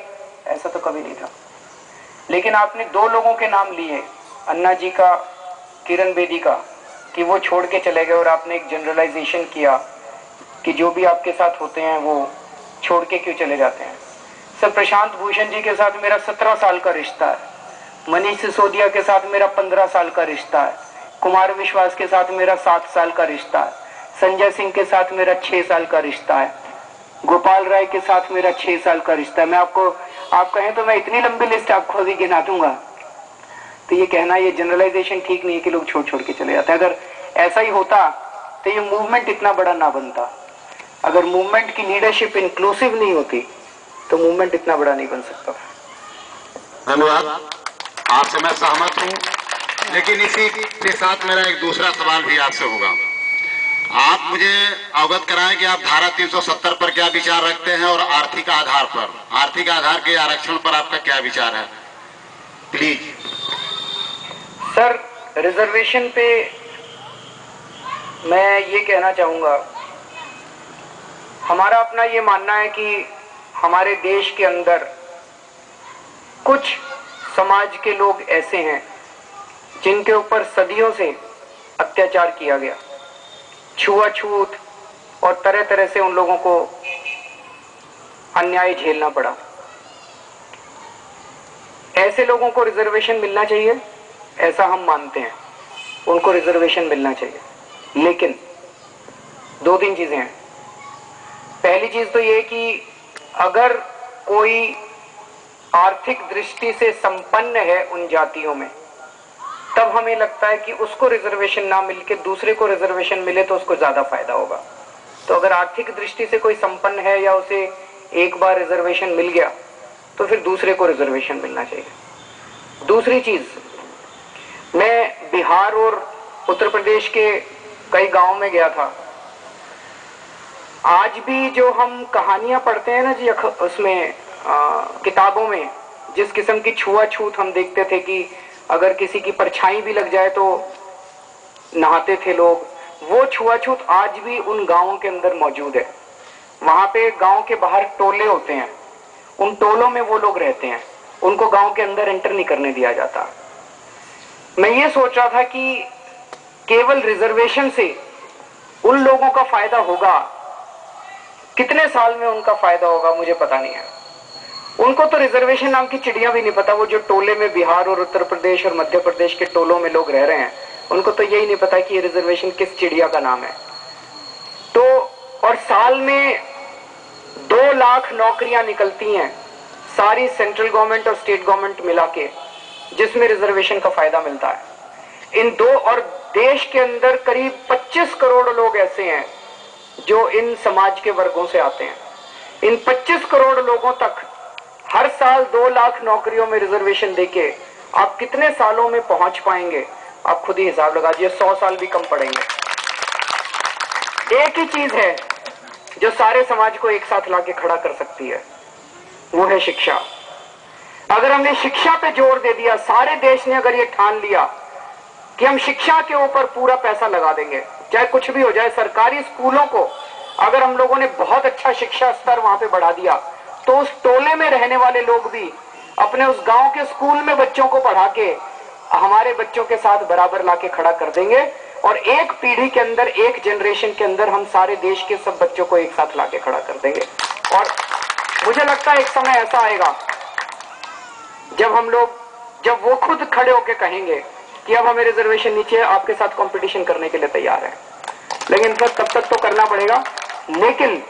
ऐसा तो कभी नहीं था। लेकिन आपने 2 लोगों के नाम लिए, अन्ना जी का, किरण बेदी का, कि वो छोड़ के चले गए, और आपने एक जनरलाइजेशन किया कि जो भी आपके साथ होते हैं वो छोड़ के क्यों चले जाते हैं। सर, प्रशांत भूषण जी के साथ मेरा 17 साल का रिश्ता है, मनीष सिसोदिया के साथ मेरा 15 साल का रिश्ता है, कुमार विश्वास के साथ मेरा 7 साल का रिश्ता है, संजय सिंह के साथ मेरा 6 साल का रिश्ता है, गोपाल राय के साथ मेरा 6 साल का रिश्ता है। मैं आपको, आप कहें तो मैं इतनी लंबी लिस्ट आपको अभी गिना दूंगा। तो ये कहना, ये जनरलाइजेशन ठीक नहीं है कि लोग छोड़ छोड़ के चले जाते हैं। अगर ऐसा ही होता तो ये मूवमेंट इतना बड़ा ना बनता। अगर मूवमेंट की लीडरशिप इंक्लूसिव नहीं होती तो मूवमेंट इतना बड़ा नहीं बन सकता। धन्यवाद, आपसे मैं सहमत हूं, लेकिन इसी के साथ मेरा एक दूसरा सवाल भी आपसे होगा। आप मुझे अवगत कराएं कि आप धारा 370 पर क्या विचार रखते हैं, और आर्थिक आधार के आरक्षण पर आपका क्या विचार है, प्लीज। सर, रिजर्वेशन पे मैं ये कहना चाहूंगा, हमारा अपना ये मानना है कि हमारे देश के अंदर कुछ समाज के लोग ऐसे हैं जिनके ऊपर सदियों से अत्याचार किया गया, छुआछूत और तरह तरह से उन लोगों को अन्याय झेलना पड़ा। ऐसे लोगों को रिजर्वेशन मिलना चाहिए, ऐसा हम मानते हैं, उनको रिजर्वेशन मिलना चाहिए। लेकिन 2-3 चीजें हैं। पहली चीज तो ये कि अगर कोई आर्थिक दृष्टि से संपन्न है उन जातियों में, तब हमें लगता है कि उसको रिजर्वेशन ना मिलके दूसरे को रिजर्वेशन मिले तो उसको ज्यादा फायदा होगा। तो अगर आर्थिक दृष्टि से कोई संपन्न है या उसे एक बार रिजर्वेशन मिल गया तो फिर दूसरे को रिजर्वेशन मिलना चाहिए। दूसरी चीज, मैं बिहार और उत्तर प्रदेश के कई गांव में गया था। आज भी जो हम कहानियां पढ़ते हैं ना जी, उसमें किताबों में जिस किस्म की छुआछूत हम देखते थे कि अगर किसी की परछाई भी लग जाए तो नहाते थे लोग, वो छुआछूत आज भी उन गांवों के अंदर मौजूद है। वहां पे गांव के बाहर टोले होते हैं, उन टोलों में वो लोग रहते हैं, उनको गांव के अंदर एंटर नहीं करने दिया जाता। मैं ये सोच रहा था कि केवल रिजर्वेशन से उन लोगों का फायदा होगा, कितने साल में उनका फायदा होगा मुझे पता नहीं है। उनको तो रिजर्वेशन नाम की चिड़िया भी नहीं पता। वो जो टोले में बिहार और उत्तर प्रदेश और मध्य प्रदेश के टोलों में लोग रह रहे हैं, उनको तो यही नहीं पता कि ये रिजर्वेशन किस चिड़िया का नाम है। तो और साल में 2 लाख नौकरियां निकलती हैं, सारी सेंट्रल गवर्नमेंट और स्टेट गवर्नमेंट मिला के, जिसमें रिजर्वेशन का फायदा मिलता है। इन 2 और देश के अंदर करीब 25 करोड़ लोग ऐसे हैं जो इन समाज के वर्गों से आते हैं। इन 25 करोड़ लोगों तक हर साल 2 लाख नौकरियों में रिजर्वेशन देके आप कितने सालों में पहुंच पाएंगे? आप खुद ही हिसाब लगा दीजिए, 100 साल भी कम पड़ेंगे। एक ही चीज है जो सारे समाज को एक साथ लाके खड़ा कर सकती है, वो है शिक्षा। अगर हमने शिक्षा पे जोर दे दिया, सारे देश ने अगर ये ठान लिया कि हम शिक्षा के ऊपर पूरा पैसा लगा देंगे, चाहे कुछ भी हो जाए, सरकारी स्कूलों को अगर हम लोगों ने बहुत अच्छा शिक्षा स्तर वहां पे बढ़ा दिया, तो उस टोले में रहने वाले लोग भी अपने उस गांव के स्कूल में बच्चों को पढ़ा के हमारे बच्चों के साथ बराबर लाके खड़ा कर देंगे, और एक पीढ़ी के अंदर, एक जनरेशन के अंदर हम सारे देश के सब बच्चों को एक साथ लाके खड़ा कर देंगे। और मुझे लगता है एक समय ऐसा आएगा जब वो खुद खड़े होके कहेंगे कि अब हमें रिजर्वेशन नीचे, आपके साथ कंपटीशन करने के लिए तैयार है। लेकिन सर तब तक तो करना पड़ेगा। लेकिन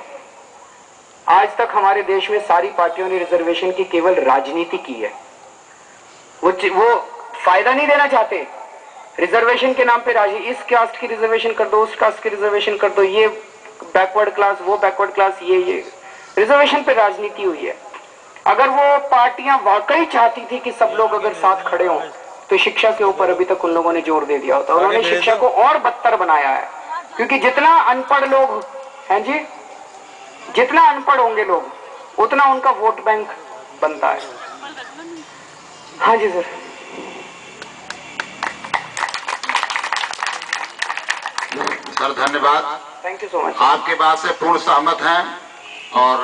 आज तक हमारे देश में सारी पार्टियों ने रिजर्वेशन की केवल राजनीति की है। वो फायदा नहीं देना चाहते। रिजर्वेशन के नाम पे इस कास्ट की रिजर्वेशन कर दो, उस कास्ट की रिजर्वेशन कर दो, ये बैकवर्ड क्लास, वो बैकवर्ड क्लास, ये रिजर्वेशन पे राजनीति हुई है। अगर वो पार्टियां वाकई चाहती थी कि सब लोग अगर साथ खड़े हों, तो शिक्षा के ऊपर अभी तक उन लोगों ने जोर दे दिया होता। उन्होंने शिक्षा को और बदतर बनाया है, क्योंकि जितना अनपढ़ लोग हैं जी, जितना अनपढ़ होंगे लोग, उतना उनका वोट बैंक बनता है। हाँ जी सर। सर धन्यवाद, थैंक यू सो मच। आपके बात से पूर्ण सहमत हैं और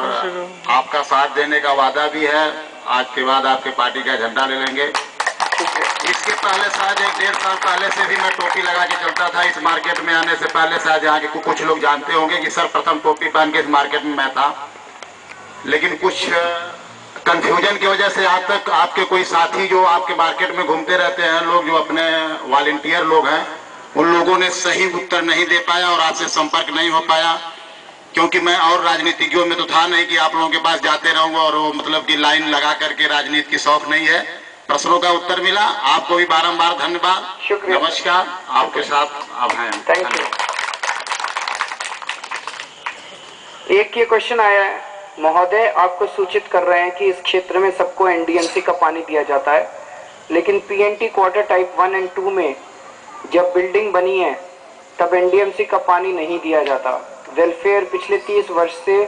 आपका साथ देने का वादा भी है। आज के बाद आपके पार्टी का झंडा ले लेंगे। इसके पहले शायद 1-1.5 साल पहले से भी मैं टोपी लगा के चलता था। इस मार्केट में आने से पहले शायद यहाँ के कुछ लोग जानते होंगे कि सर प्रथम टोपी पहन के इस मार्केट में मैं था, लेकिन कुछ कंफ्यूजन की वजह से आज तक आपके कोई साथी जो आपके मार्केट में घूमते रहते हैं, लोग जो अपने वॉलंटियर लोग हैं, उन लोगों ने सही उत्तर नहीं दे पाया और आपसे संपर्क नहीं हो पाया, क्योंकि मैं और राजनीतिज्ञों में तो था नहीं कि आप लोगों के पास जाते रहूंगा और वो मतलब कि लाइन लगा करके राजनीति की शौक नहीं है। प्रश्नों का उत्तर मिला। आपको भी बारंबार धन्यवाद, शुक्रिया, नमस्कार। आपके साथ आप हैं। Thank you. एक ये क्वेश्चन आया है, महोदय आपको सूचित कर रहे हैं कि इस क्षेत्र में सबको एनडीएमसी का पानी दिया जाता है, लेकिन पीएनटी क्वार्टर टाइप 1 और 2 में जब बिल्डिंग बनी है तब एनडीएमसी का पानी नहीं दिया जाता। वेलफेयर पिछले 30 वर्ष से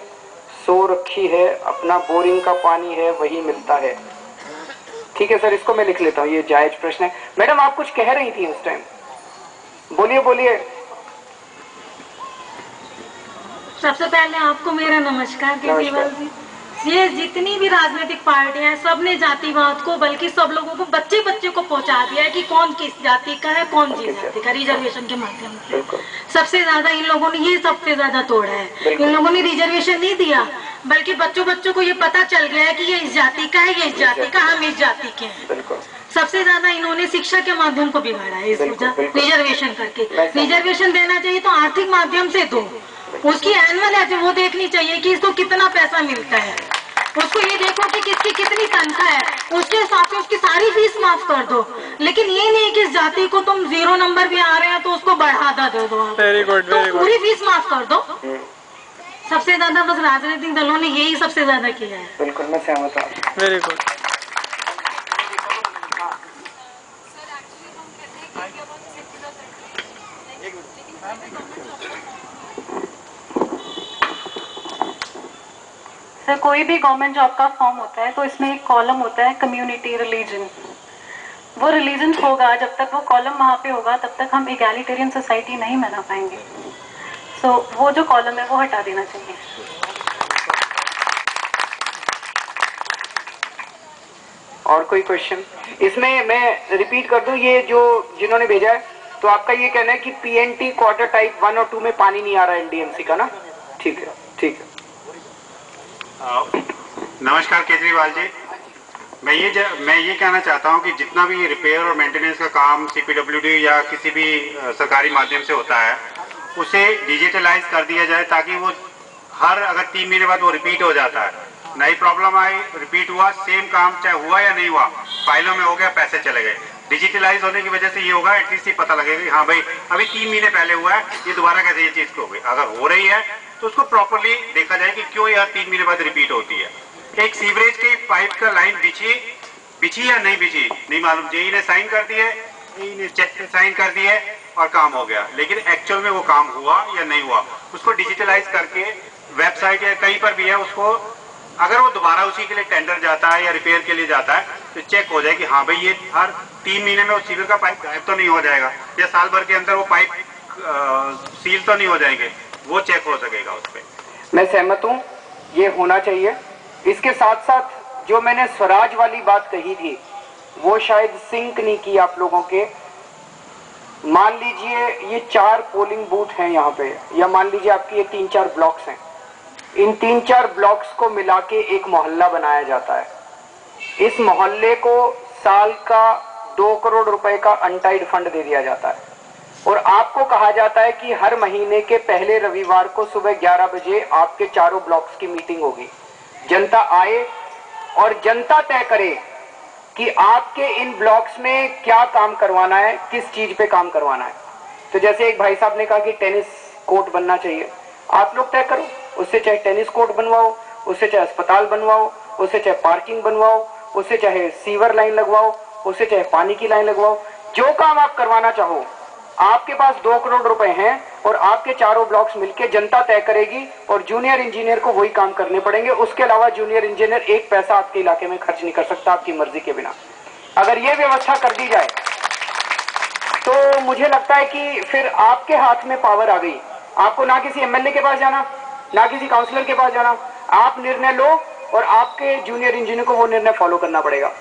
सो रखी है, अपना बोरिंग का पानी है वही मिलता है। ठीक है सर, इसको मैं लिख लेता हूँ, ये जायज प्रश्न है। मैडम आप कुछ कह रही थी उस टाइम, बोलिए बोलिए। सबसे पहले आपको मेरा नमस्कार केजरीवाल जी। ये जितनी भी राजनीतिक पार्टियां हैं, सब ने जातिवाद को, बल्कि सब लोगों को, बच्चे बच्चे को पहुंचा दिया है कि कौन किस जाति का है, कौन किस जाति का, रिजर्वेशन के माध्यम से। सबसे ज्यादा इन लोगों ने ये सबसे ज्यादा तोड़ा है। इन लोगों ने रिजर्वेशन नहीं दिया, बल्कि बच्चों को ये पता चल गया है कि ये इस जाति का है, ये इस जाति का, हम इस जाति के हैं। सबसे ज्यादा इन्होंने शिक्षा के माध्यम को बिगाड़ा है, इस रिजर्वेशन करके। रिजर्वेशन देना चाहिए तो आर्थिक माध्यम से दो, उसकी एनुअल है वो देखनी चाहिए कि इसको कितना पैसा मिलता है, उसको ये देखो कि किसकी कितनी तनख्वाह है, उसके हिसाब से उसकी सारी फीस माफ कर दो। लेकिन ये नहीं कि इस जाति को तुम 0 नंबर भी आ रहे हैं तो उसको बढ़ा दे दो, वेरी गुड, तो पूरी फीस माफ कर दो। सबसे ज्यादा बस राजनीतिक दलों ने यही सबसे ज्यादा किया है। बिल्कुल मैं सहमत हूँ। Very good. सर कोई भी गवर्नमेंट जॉब का फॉर्म होता है तो इसमें एक कॉलम होता है कम्युनिटी रिलीजन। वो रिलीजन होगा, जब तक वो कॉलम वहाँ पे होगा तब तक हम इगैलिटेरियन सोसाइटी नहीं बना पाएंगे। सो वो जो कॉलम है वो हटा देना चाहिए। और कोई क्वेश्चन? इसमें मैं रिपीट कर दूं, ये जो जिन्होंने भेजा है, तो आपका ये कहना है कि पीएनटी क्वार्टर टाइप 1 और 2 में पानी नहीं आ रहा है एनडीएमसी का ना? ठीक है, ठीक है। नमस्कार केजरीवाल जी, मैं ये कहना चाहता हूं कि जितना भी रिपेयर और मेंटेनेंस का काम सीपीडब्ल्यूडी या किसी भी सरकारी माध्यम से होता है, उसे डिजिटलाइज कर दिया जाए, ताकि वो अगर 3 महीने बाद वो रिपीट हो जाता है। नई प्रॉब्लम आई, रिपीट हुआ, सेम काम चाहे हुआ या नहीं हुआ, फाइलों में हो गया, पैसे चले गए। डिजिटलाइज होने की वजह से ये होगा, एटलीस्ट ये पता लगेगा कि हाँ भाई अभी 3 महीने पहले हुआ है, ये दोबारा कैसे ये चीज हो गई। अगर हो रही है तो उसको प्रॉपरली देखा जाए कि क्यों यह 3 महीने बाद रिपीट होती है। एक सीवरेज की पाइप का लाइन बिछी या नहीं बिछी नहीं मालूम, जेई ने साइन कर दिए, जेई ने चेक पे साइन कर दिए और काम हो गया, लेकिन एक्चुअल में वो काम हुआ या नहीं हुआ, उसको डिजिटलाइज करके वेबसाइट या कहीं पर भी है, उसको अगर वो दोबारा उसी के लिए टेंडर जाता है या रिपेयर के लिए जाता है तो चेक हो जाए कि हाँ भाई ये हर 3 महीने में वो सीवर का पाइप गायब तो नहीं हो जाएगा, या साल भर के अंदर वो पाइप सील तो नहीं हो जाएंगे, वो चेक हो सकेगा उस पर। मैं सहमत हूँ, ये होना चाहिए। इसके साथ साथ जो मैंने स्वराज वाली बात कही थी वो शायद सिंक नहीं की आप लोगों के। मान लीजिए ये 4 पोलिंग बूथ हैं यहाँ पे, या मान लीजिए आपकी ये 3-4 ब्लॉक्स हैं, इन 3-4 ब्लॉक्स को मिला के एक मोहल्ला बनाया जाता है। इस मोहल्ले को साल का 2 करोड़ रुपए का अनटाइड फंड दे दिया जाता है और आपको कहा जाता है कि हर महीने के पहले रविवार को सुबह 11 बजे आपके चारों ब्लॉक्स की मीटिंग होगी। जनता आए और जनता तय करे कि आपके इन ब्लॉक्स में क्या काम करवाना है, किस चीज पे काम करवाना है। तो जैसे एक भाई साहब ने कहा कि टेनिस कोर्ट बनना चाहिए, आप लोग तय करो, उससे चाहे टेनिस कोर्ट बनवाओ, उससे चाहे अस्पताल बनवाओ, उससे चाहे पार्किंग बनवाओ, उससे चाहे सीवर लाइन लगवाओ, उससे चाहे पानी की लाइन लगवाओ, जो काम आप करवाना चाहो। आपके पास 2 करोड़ रुपए हैं और आपके चारों ब्लॉक्स मिलके जनता तय करेगी और जूनियर इंजीनियर को वही काम करने पड़ेंगे। उसके अलावा जूनियर इंजीनियर एक पैसा आपके इलाके में खर्च नहीं कर सकता आपकी मर्जी के बिना। अगर ये व्यवस्था कर दी जाए तो मुझे लगता है कि फिर आपके हाथ में पावर आ गई। आपको ना किसी एमएलए के पास जाना, ना किसी काउंसलर के पास जाना, आप निर्णय लो और आपके जूनियर इंजीनियर को वो निर्णय फॉलो करना पड़ेगा।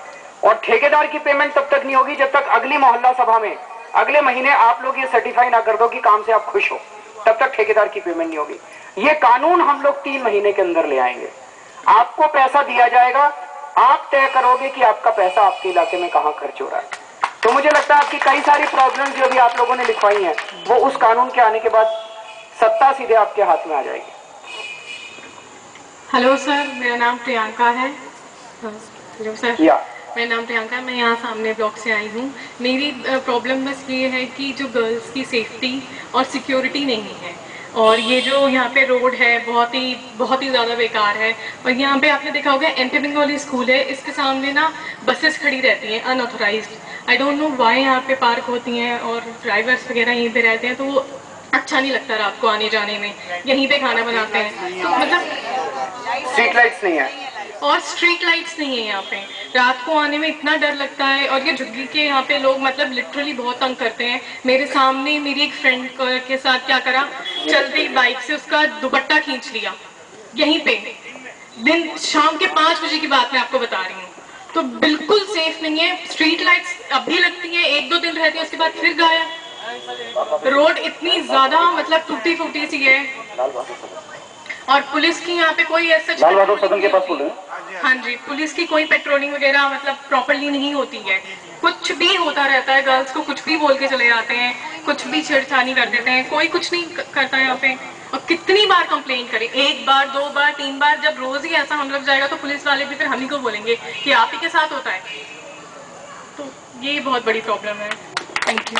और ठेकेदार की पेमेंट तब तक नहीं होगी जब तक अगली मोहल्ला सभा में अगले महीने आप लोग ये सर्टिफाई ना कर दो कि काम से आप खुश हो, तब तक ठेकेदार की पेमेंट नहीं होगी। ये कानून हम लोग 3 महीने के अंदर ले आएंगे। आपको पैसा दिया जाएगा, आप तय करोगे कि आपका पैसा आपके इलाके में कहां खर्च हो रहा है। तो मुझे लगता है आपकी कई सारी प्रॉब्लम्स जो भी आप लोगों ने लिखवाई हैं वो उस कानून के आने के बाद सत्ता सीधे आपके हाथ में आ जाएगी। हेलो सर, मेरा नाम प्रियंका है। हेलो सर, मेरा नाम प्रियंका है, मैं यहाँ सामने ब्लॉक से आई हूँ। मेरी प्रॉब्लम बस ये है कि जो गर्ल्स की सेफ्टी और सिक्योरिटी नहीं है, और ये जो यहाँ पे रोड है बहुत ही ज़्यादा बेकार है। और यहाँ पे आपने देखा होगा एंटी बंगाली स्कूल है, इसके सामने ना बसेस खड़ी रहती हैं unauthorised. I don't know why यहाँ पे पार्क होती हैं और ड्राइवर्स वगैरह यहीं पे रहते हैं, तो वो अच्छा नहीं लगता रात को आने जाने में। यहीं पे खाना बनाते हैं, तो मतलब स्ट्रीट लाइट्स नहीं है और स्ट्रीट लाइट्स नहीं है यहाँ पे, रात को आने में इतना डर लगता है। और ये झुग्गी के यहाँ पे लोग मतलब लिटरली बहुत तंग करते हैं। मेरे सामने मेरी एक फ्रेंड के साथ क्या करा, चल रही बाइक से उसका दुपट्टा खींच लिया यहीं पे। दिन शाम के 5 बजे की बात मैं आपको बता रही हूँ। तो बिल्कुल सेफ नहीं है। स्ट्रीट लाइट्स अभी लगती है, 1-2 दिन रहती है, उसके बाद फिर गायब। रोड इतनी ज्यादा मतलब टूटी फूटी सी है। और पुलिस की यहाँ पे कोई ऐसा सदन के पास बोल रहे हैं। हाँ जी, पुलिस की कोई पेट्रोलिंग वगैरह मतलब प्रॉपर्ली नहीं होती है। कुछ भी होता रहता है, गर्ल्स को कुछ भी बोल के चले जाते हैं, कुछ भी छेड़छानी कर देते हैं, कोई कुछ नहीं करता है यहाँ पे। और कितनी बार कंप्लेन करें, 1 बार 2 बार 3 बार, जब रोज ही ऐसा हम लोग जाएगा तो पुलिस वाले भी फिर हम ही को बोलेंगे कि आप ही के साथ होता है। तो ये बहुत बड़ी प्रॉब्लम है। Thank you.